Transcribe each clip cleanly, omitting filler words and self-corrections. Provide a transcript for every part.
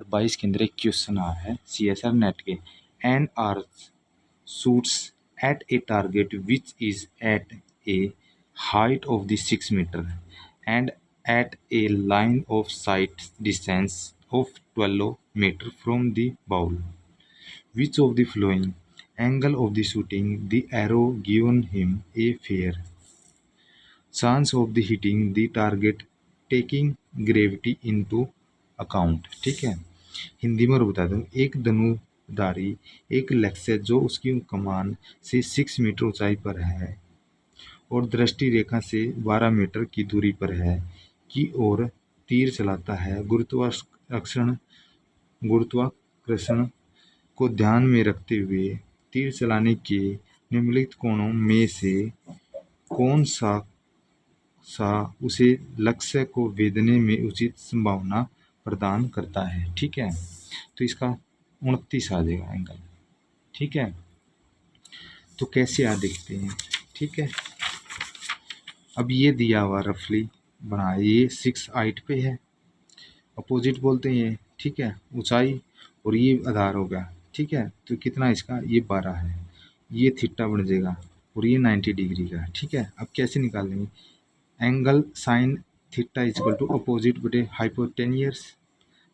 22 के अंदर एक क्वेश्चन आया है CSR नेट के। N R shoots at a target which is at a height of the 6 meter and at a line of sight distance of 12 meter from the ball. Which of the following angle of the shooting the arrow given him a fair chance of the hitting the target taking gravity into account? ठीक है, हिंदी में और बता दूं, एक धनुधारी एक लक्ष्य जो उसकी कमान से 6 मीटर ऊंचाई पर है और दृष्टि रेखा से 12 मीटर की दूरी पर है की ओर तीर चलाता है। गुरुत्वाकर्षण को ध्यान में रखते हुए तीर चलाने के निम्नलिखित कोणों में से कौन सा उसे लक्ष्य को भेदने में उचित संभावना प्रदान करता है? ठीक है, तो इसका 29 आ जाएगा एंगल। ठीक है, तो कैसे आ देखते हैं। ठीक है, अब ये दिया हुआ रफली बना, ये 6 हाइट पे है, अपोजिट बोलते हैं ये। ठीक है, ऊंचाई, और ये आधार हो गया। ठीक है, तो कितना इसका, ये 12 है, ये थीटा बन जाएगा और ये 90 डिग्री का। ठीक है, अब कैसे निकालेंगे, angle sine theta equal to opposite बटे हाइपोटेनियस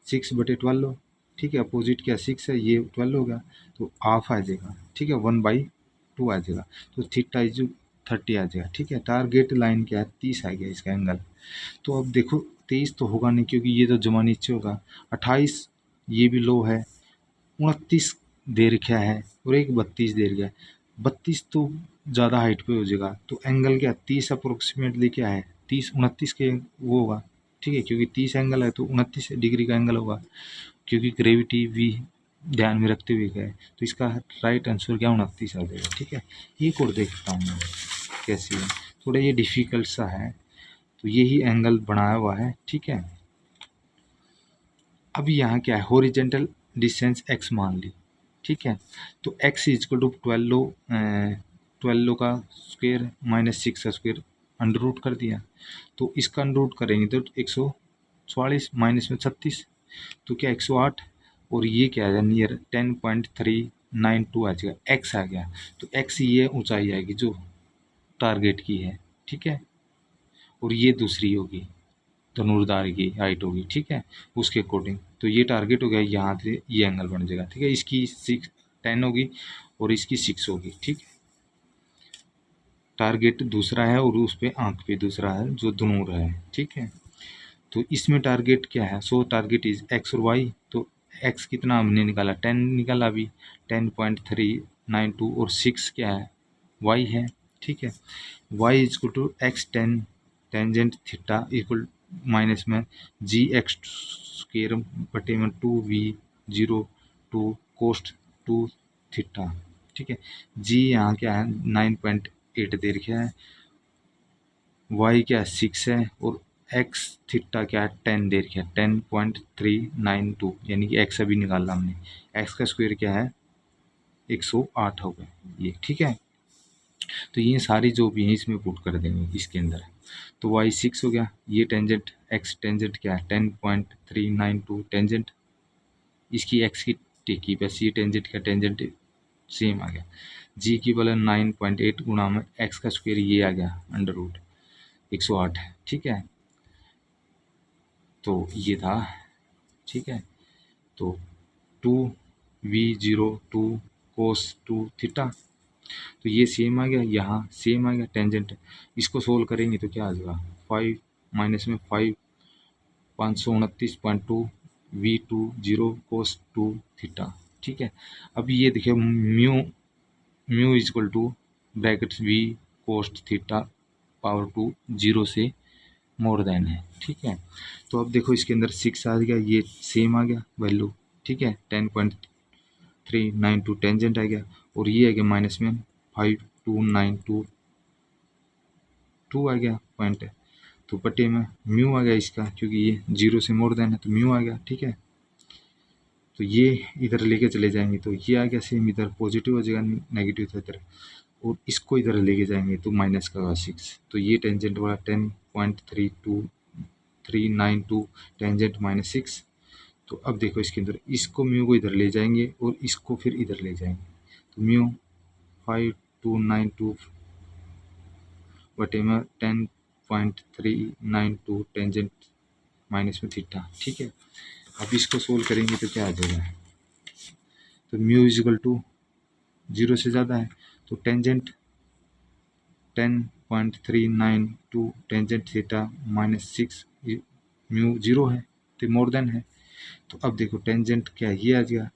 6/12। ठीक है, अपोजिट क्या 6 है, ये 12 होगा तो हाफ आ जाएगा। ठीक है, 1/2 आ जाएगा, तो थीटा इज 30 आ जाएगा। ठीक है, टारगेट लाइन क्या है, 30 आ गया इसका एंगल। तो अब देखो 23 तो होगा नहीं क्योंकि ये तो जमा नीचे होगा, 28 ये भी लो है, 29 दे रखा है और एक 32 दे रखा है। 32 तो ज़्यादा हाइट पे हो जाएगा, तो एंगल क्या 30 अप्रोक्सीमेटली क्या है, 29 के वो होगा। ठीक है, क्योंकि 30 एंगल है तो 29 डिग्री का एंगल होगा, क्योंकि ग्रेविटी भी ध्यान में रखते हुए गए, तो इसका राइट आंसर क्या 29 आ जाएगा। ठीक है, एक और देखता हूँ मैं कैसे है, थोड़ा ये डिफ़िकल्ट सा है, तो यही एंगल बनाया हुआ है। ठीक है, अब यहाँ क्या है, हॉरिजेंटल डिस्टेंस x मान ली। ठीक है, तो x इजक्वल टू 12 का स्क्वायर माइनस 6 का स्क्वायर अंडर रूट कर दिया, तो इसका अंडर रूट करेंगे तो 144 माइनस में 36, तो क्या 108, और ये क्या है नियर 10.392 आ जाएगा, x आ गया, तो x ये ऊंचाई आएगी जो टारगेट की है। ठीक है, और ये दूसरी होगी धनुर्धार की हाइट होगी। ठीक है, उसके अकॉर्डिंग, तो ये टारगेट हो गया, यहाँ से ये एंगल बन जाएगा। ठीक है, इसकी 10 होगी और इसकी 6 होगी। ठीक है, टारगेट दूसरा है और उस पर आंख पे दूसरा है जो धनुर है। ठीक है, तो इसमें टारगेट क्या है, सो टारगेट इज एक्स और वाई, तो एक्स कितना हमने निकाला 10 निकाला अभी 10.392, और 6 क्या है वाई है। ठीक है, Y equal to X tangent theta equal minus में जी एक्स स्क्वेयर बटे में 2v02 कोस्ट 2 थीटा। ठीक है, जी यहाँ क्या है 9.8 दे रखा है, वाई क्या है 6 है, और एक्स थीटा क्या है 10 दे रखा है 10.392, यानी कि एक्स अभी निकाला हमने, एक्स का स्क्वायर क्या है 108 हो गया ये। ठीक है, तो ये सारी जो भी है इसमें पुट कर देंगे इसके अंदर, तो वाई 6 हो गया, ये टेंजेंट एक्स टेंजेंट क्या है 10.392 टेंजेंट, इसकी एक्स की टेकी बस, ये टेंजेंट का टेंजेंट सेम आ गया, जी की बलन 9.8 गुणा में एक्स का स्क्वायर ये आ गया अंडर रूट 108। ठीक है, तो ये था। ठीक है, तो 2v02 कोस 2 थीटा, तो ये सेम आ गया, यहाँ सेम आ गया टेंजेंट, इसको सोल्व करेंगे तो क्या आ जाएगा 5 माइनस में 5 529.2 v20 कोस 2 थीटा। ठीक है, अब ये देखिए mu equal to brackets V cos theta power 2 0 से मोर देन है। ठीक है, तो अब देखो इसके अंदर 6 आ गया, ये सेम आ गया वैल्यू। ठीक है, 10.392 टेंजेंट आ गया, और ये आ गया माइनस में 5292 आ गया पॉइंट है, तो बटे में म्यू आ गया इसका, क्योंकि ये 0 से मोर देन है तो म्यू आ गया। ठीक है, तो ये इधर लेके चले जाएंगे तो ये आ गया सेम, इधर पॉजिटिव हो जाएगा नेगेटिव था इधर, और इसको इधर लेके जाएंगे तो माइनस का 6, तो ये टेंजेंट वाला 10.39392 टेंजेंट माइनस 6, तो अब देखो इसके अंदर इसको म्यू को इधर ले जाएंगे और इसको फिर इधर ले जाएंगे, तो म्यू 5292 बटे में 10.392 टेंजेंट माइनस में थीटा। ठीक है, अब इसको सोल्व करेंगे तो क्या आ जाएगा, तो म्यू इजिकल टू 0 से ज़्यादा है, तो tangent 10.392 tangent theta minus 6 mu 0 है तो मोर देन है। तो अब देखो टेंजेंट क्या ये आ जाएगा,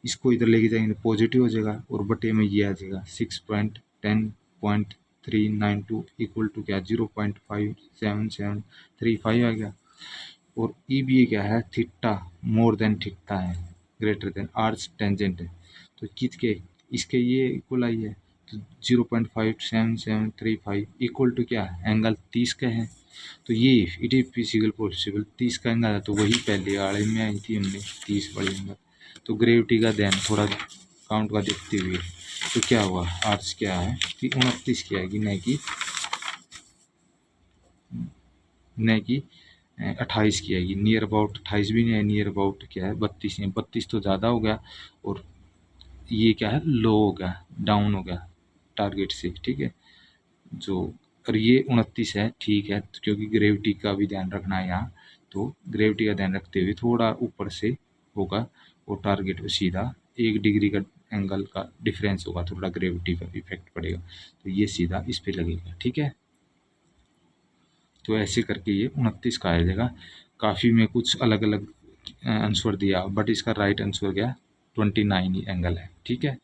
इसको इधर लेके जाएंगे तो पॉजिटिव हो जाएगा और बटे में ये आ जाएगा 6.10.392 इक्वल टू क्या 0.57735 आ गया। और ई बी क्या है, थीटा मोर देन थीटा है, ग्रेटर देन आर्च टेंजेंट है, तो किसके इसके ये इक्वल आई है, तो 0.57735 इक्वल टू क्या एंगल 30 का है। तो ये इट इज फिजिकल पॉसिबल 30 का एंगल है, तो वही पहले वाले में आई थी हमने 30 वाली एंगल। तो ग्रेविटी का ध्यान थोड़ा काउंट का देखते हुए तो क्या हुआ, आर्च क्या है कि 29 की आएगी, न कि 28 की आएगी। नियर अबाउट 28 भी नहीं है, नियर अबाउट क्या है 32 है, 32 तो ज़्यादा हो गया और ये क्या है लो हो गया, डाउन हो गया टारगेट से। ठीक है, जो और ये 29 है, ठीक है, तो क्योंकि ग्रेविटी का भी ध्यान रखना है यहाँ, तो ग्रेविटी का ध्यान रखते हुए थोड़ा ऊपर से होगा और टारगेट पे सीधा 1 डिग्री का एंगल का डिफरेंस होगा, थोड़ा ग्रेविटी का इफेक्ट पड़ेगा, तो ये सीधा इस पे लगेगा। ठीक है, तो ऐसे करके ये 29 का आ जाएगा। काफ़ी में कुछ अलग अलग आंसर दिया, बट इसका राइट आंसर क्या 29 ही एंगल है। ठीक है।